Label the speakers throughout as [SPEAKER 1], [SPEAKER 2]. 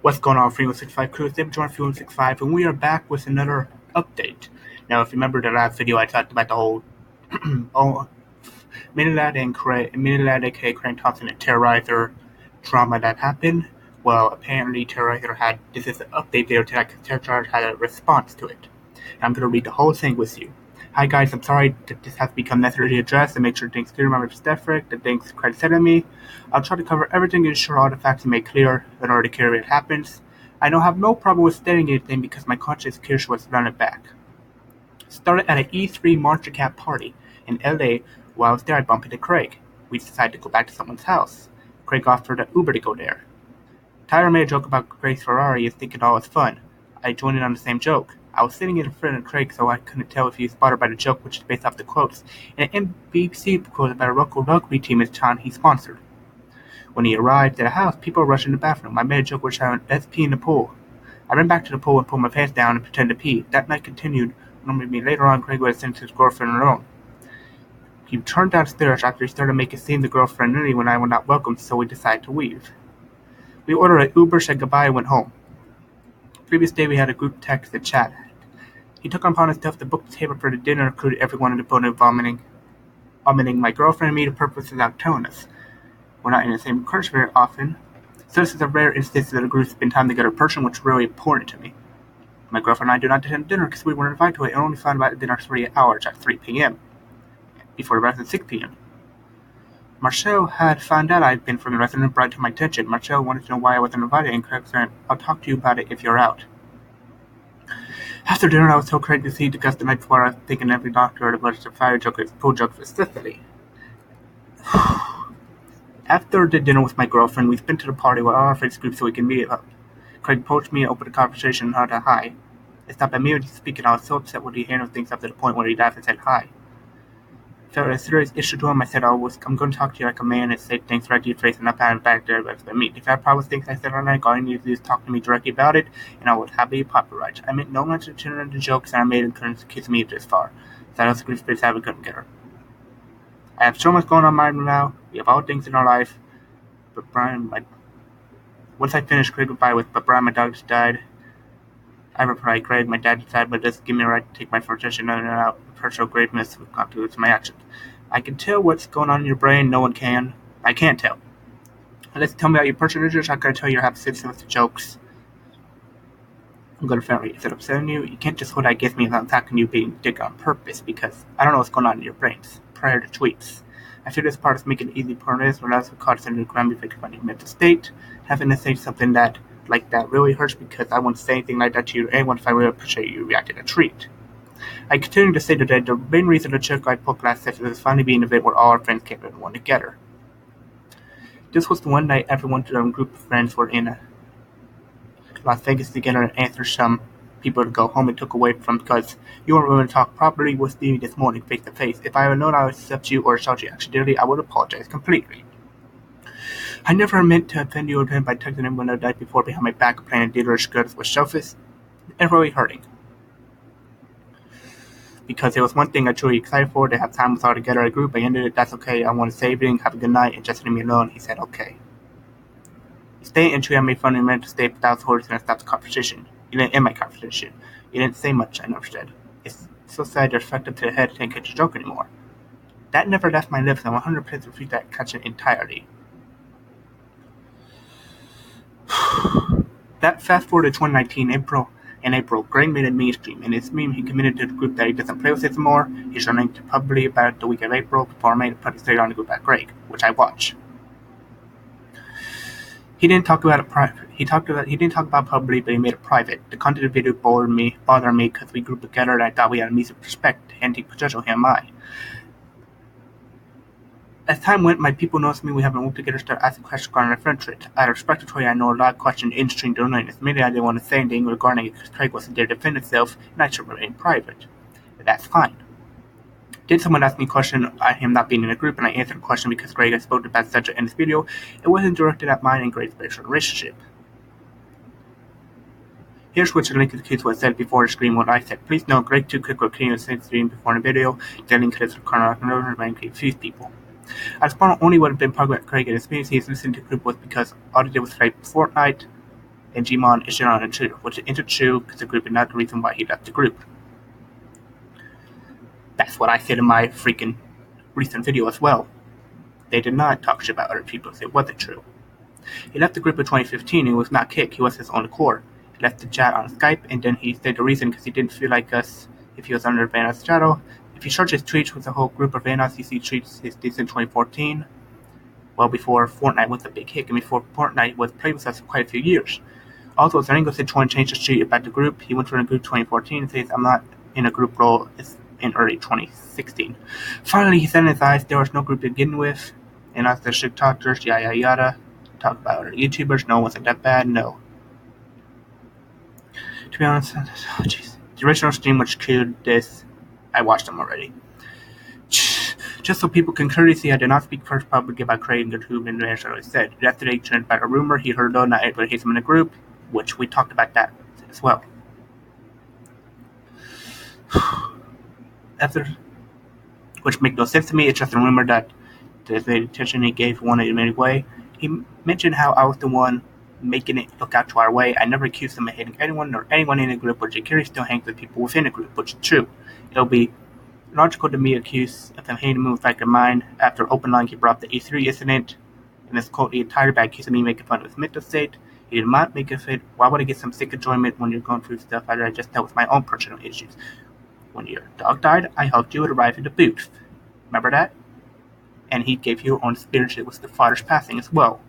[SPEAKER 1] What's going on, Freedom 65 crew? It's David Jordan, Freedom 65, and we are back with another update. Now, if you remember the last video, I talked about the whole Minilad aka Crank Thompson, and Terroriser drama that happened. Well, apparently Terroriser had, this is an update there to that because Terroriser had a response to it. And I'm going to read the whole thing with you. Hi guys, I'm sorry that this has become necessary to address and make sure things clear. Remember the Stefrick, the things credit said to me. I'll try to cover everything and ensure all the facts are made clear in order to carry it happens. I don't have no problem with stating anything because my conscience clear was running back. Started at an E3 Monster Cat party in LA. While I was there, I bumped into Craig. We decided to go back to someone's house. Craig offered an Uber to go there. Tyler made a joke about Craig's Ferrari and thinking all was fun. I joined in on the same joke. I was sitting in front of Craig, so I couldn't tell if he was bothered by the joke, which is based off the quotes, and an NBC quote about a local rugby team in town he sponsored. When he arrived at the house, people rushed in the bathroom. I made a joke which had let's pee in the pool. I ran back to the pool and pulled my pants down and pretended to pee. That night continued. Normally, later on, Craig would have sent his girlfriend alone. He turned downstairs after he started making seem the girlfriend knew when I was not welcome, so we decided to leave. We ordered an Uber, said goodbye, and went home. The previous day, we had a group text and chat. He took upon himself to book the table for the dinner, included everyone in the building, vomiting my girlfriend and me, the purpose without telling us. We're not in the same country very often, so this is a rare instance that a group spend time together in person, which is really important to me. My girlfriend and I do not attend dinner because we weren't invited to it and only found out dinner 3 hours at 3 p.m. before the rest at 6 p.m. Marcel had found out I'd been from the restaurant and brought it to my attention. Marcel wanted to know why I wasn't invited, and Craig said, I'll talk to you about it if you're out. After dinner, I was so crazy to see because the night before I was thinking every doctor had a bunch of fire jokes, pool jokes specifically. After the dinner with my girlfriend, we spent to the party with all our friends group so we can meet up. Craig approached me and opened a conversation and heard a hi. I stopped immediately speaking. I was so upset when he handled things up to the point where he laughed and said hi. I felt a serious issue to him. I said, I'm going to talk to you like a man and say things right to your face and not pat back there but me. If you have problems with things I said on night, all you need to do is talk to me directly about it, and I would happily popularize. I meant no mention of the jokes that I made and couldn't kiss me this far. So I was a good space I couldn't get her. I have so much going on my mind now. We have all things in our life. But Brian, once I finished Craig goodbye with, but Brian, my dog just died. I replied, Craig, my dad died, but doesn't give me a right to take my frustration out personal graveness with consequences to my actions. I can tell what's going on in your brain. No one can. I can't tell. Unless you tell me about your personal issues, I gotta tell you you have sense with the jokes. I'm gonna family. Is it upsetting you? You can't just hold that against me without attacking you being a dick on purpose because I don't know what's going on in your brains prior to tweets. I feel this part is making it easy for this when I was caught in the ground because of my mental state. Having to say something that really hurts because I wouldn't say anything like that to you or anyone if I really appreciate you reacting to a treat. I continue to say that the main reason the joke I put last session is finally being an event where all our friends came in one together. This was the one night everyone to a group of friends were in Las Vegas together and answered some people to go home and took away from because you weren't willing to talk properly with me this morning face to face. If I had known I would accept you or insult you accidentally, I would apologize completely. I never meant to offend you by texting anyone the night before behind my back playing dealer's goods with selfish and really hurting. Because it was one thing I truly excited for, to have time with all together as a group. I ended it, that's okay, I want to say everything, have a good night, and just leave me alone. He said, okay. Stay and I made fun of him to stay without orders and stop the conversation. You didn't end my conversation. You didn't say much, I never said. It's so sad you're sucked up to the head and can't catch a joke anymore. That never left my lips, and 100% refute that question entirely. That fast forward to 2019, In April, Greg made a meme stream. In his meme, he committed to the group that he doesn't play with it anymore. He's running to publicly about it the week of April before I made a public statement on the group at Greg, which I watch. He didn't talk about it private. He didn't talk about it publicly, but he made it private. The content of the video bothered me because we grouped together and I thought we had a mutual respect and he potential him and I. As time went, my people noticed me. We haven't worked together, started asking questions regarding our friendship. Out of respect to I know a lot of questions in stream doing this. Maybe I didn't want to say anything regarding it because Craig wasn't there to defend himself, and I should remain private. But that's fine. Did someone ask me a question on him not being in a group, and I answered the question because Greg had spoken about the subject in this video. It wasn't directed at mine and Greg's special relationship. Here's which link to the case was said before the screen what I said. Please note, Greg too quick will continue to say the stream before the video. The link to this chronological and confuse people. I responded only would have been part of Craig and his meetings he is listening to the group was because all he did was play Fortnite and Jimon is not untrue, which isn't true because the group is not the reason why he left the group. That's what I said in my freaking recent video as well. They did not talk shit about other people, so it wasn't true. He left the group in 2015 and was not kicked, he was his own accord. He left the chat on Skype, and then he said the reason because he didn't feel like us if he was under Vanos' shadow. If you search his tweets with a whole group of Vanos, you see tweets his days in 2014, well before Fortnite was a big hit, and before Fortnite was played with us for quite a few years. Also, Zaringo said trying to change his tweet about the group. He went to a group 2014 and says, I'm not in a group role in early 2016. Finally, he said in his eyes there was no group to begin with, and as the shit talkers, yada yada, talk about other YouTubers, no, wasn't that bad, no. To be honest, oh jeez. The original stream which killed this, I watched them already. Just so people can clearly see, I did not speak first publicly about creating the tube and as I said. Yesterday turned about a rumor he heard though not everybody hates him in the group, which we talked about that as well. Which makes no sense to me, it's just a rumor that the attention he gave one in any way. He mentioned how I was the one making it look out to our way. I never accused him of hating anyone or anyone in the group, but Jakiri still hangs with people within the group, which is true. It'll be logical to me accuse of him hating me with fact in mind. After open line, he brought up the E3 incident, and this quote the entire by accusing me making fun of his mental state. He did not make of it. Why would I get some sick enjoyment when you're going through stuff I just dealt with my own personal issues? When your dog died, I helped you arrive at the booth. Remember that? And he gave you on spiritually with the father's passing as well.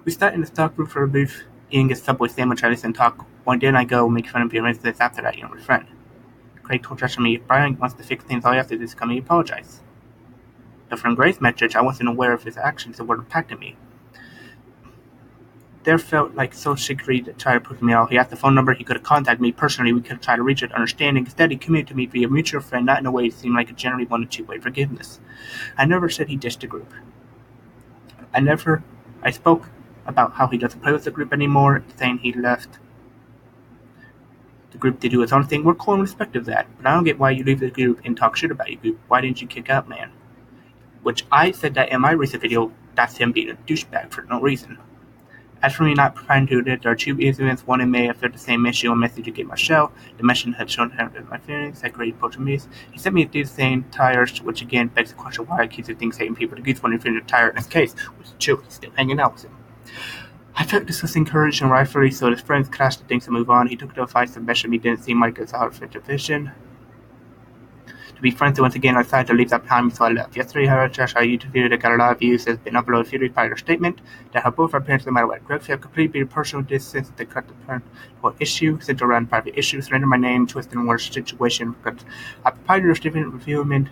[SPEAKER 1] We sat in the stock group for a booth, eating a Subway sandwich. I listened and talk. One day I go make fun of your residents after that, my friend. Craig told Josh and me, if Brian wants to fix things, all you have to do is come and apologize. But from Gray's message, I wasn't aware of his actions that were impacting me. There felt like so shiggery to try to put me out. He asked the phone number, he could have contacted me personally, we could have tried to reach it, understanding. Instead, he communicated to me via a mutual friend, not in a way that seemed like a generally wanted two-way forgiveness. I never said he ditched the group. I spoke about how he doesn't play with the group anymore, saying he left the group to do his own thing. We're cool and respect of that, but I don't get why you leave the group and talk shit about your group. Why didn't you kick out, man? Which I said that in my recent video, that's him being a douchebag for no reason. As for me not trying to do it, there are two incidents. One in May, after the same issue, a message you gave Michelle. The mention had shown him my feelings, had great approach to me. He sent me these same tires, which again begs the question why I keep things hating people to goose when you're feeling tired in this case, which is true, he's still hanging out with him. I felt this was encouraged and rightfully so. His friends crashed the things to move on. He took the advice and mentioned me didn't seem like it's a hard fit division. To be friends once again, I decided to leave that behind me, so I left. Yesterday, however, Josh, our YouTube video that got a lot of views has been uploaded. Fury by their statement that how both our parents, no matter what, Greg felt completely personal distance. They cut the parent for issue, centered around private issues, surrender my name, twist and worse situation. Because I provided a statement reviewment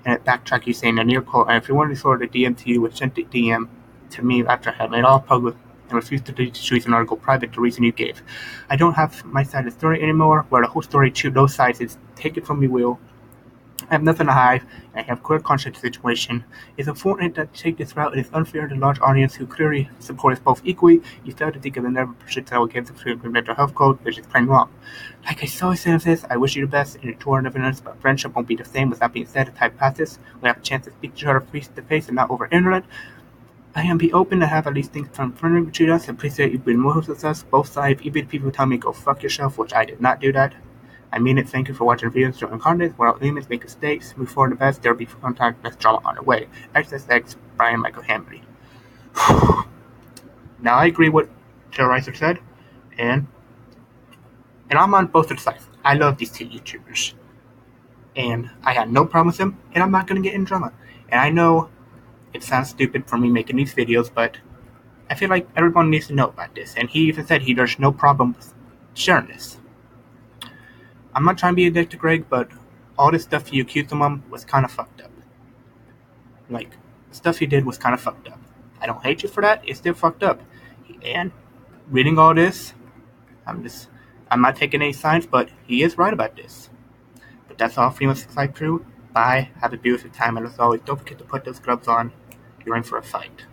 [SPEAKER 1] and it backtrack you saying a near quote, and if you wanted to sort of DM to you, which sent the DM to me after I had made all public and refused to choose an article private, the reason you gave. I don't have my side of the story anymore, where the whole story to those sides is take it from me, will. I have nothing to hide, and I have clear conscience of the situation. It's important that take this route. It is unfair to a large audience who clearly support us both equally. You fail to think of the never pursuit that will give the mental health code, which is plain wrong. Like I always say this, I wish you the best, and your tour of evidence, but friendship won't be the same. With that being said, as time passes, we have a chance to speak to each other face to face and not over internet. I am be open to have at least things from friendly between us, and please say you've been more with us, both sides, even people tell me go fuck yourself, which I did not do that. I mean it. Thank you for watching videos, showing content. Without limits, make mistakes, move forward the best. There will be contact, best drama on the way. XSX, Brian Michael Hamley. Now I agree with Terroriser said, and I'm on both sides. I love these two YouTubers, and I had no problem with them, and I'm not gonna get in drama. And I know it sounds stupid for me making these videos, but I feel like everyone needs to know about this. And he even said there's no problem with sharing this. I'm not trying to be a dick to Greg, but all this stuff you accused him of was kind of fucked up. Like, the stuff he did was kind of fucked up. I don't hate you for that, it's still fucked up. And reading all this, I'm not taking any signs, but he is right about this. But that's all for you, Side Crew. Bye, have a beautiful time, and as always, don't forget to put those gloves on. You're in for a fight.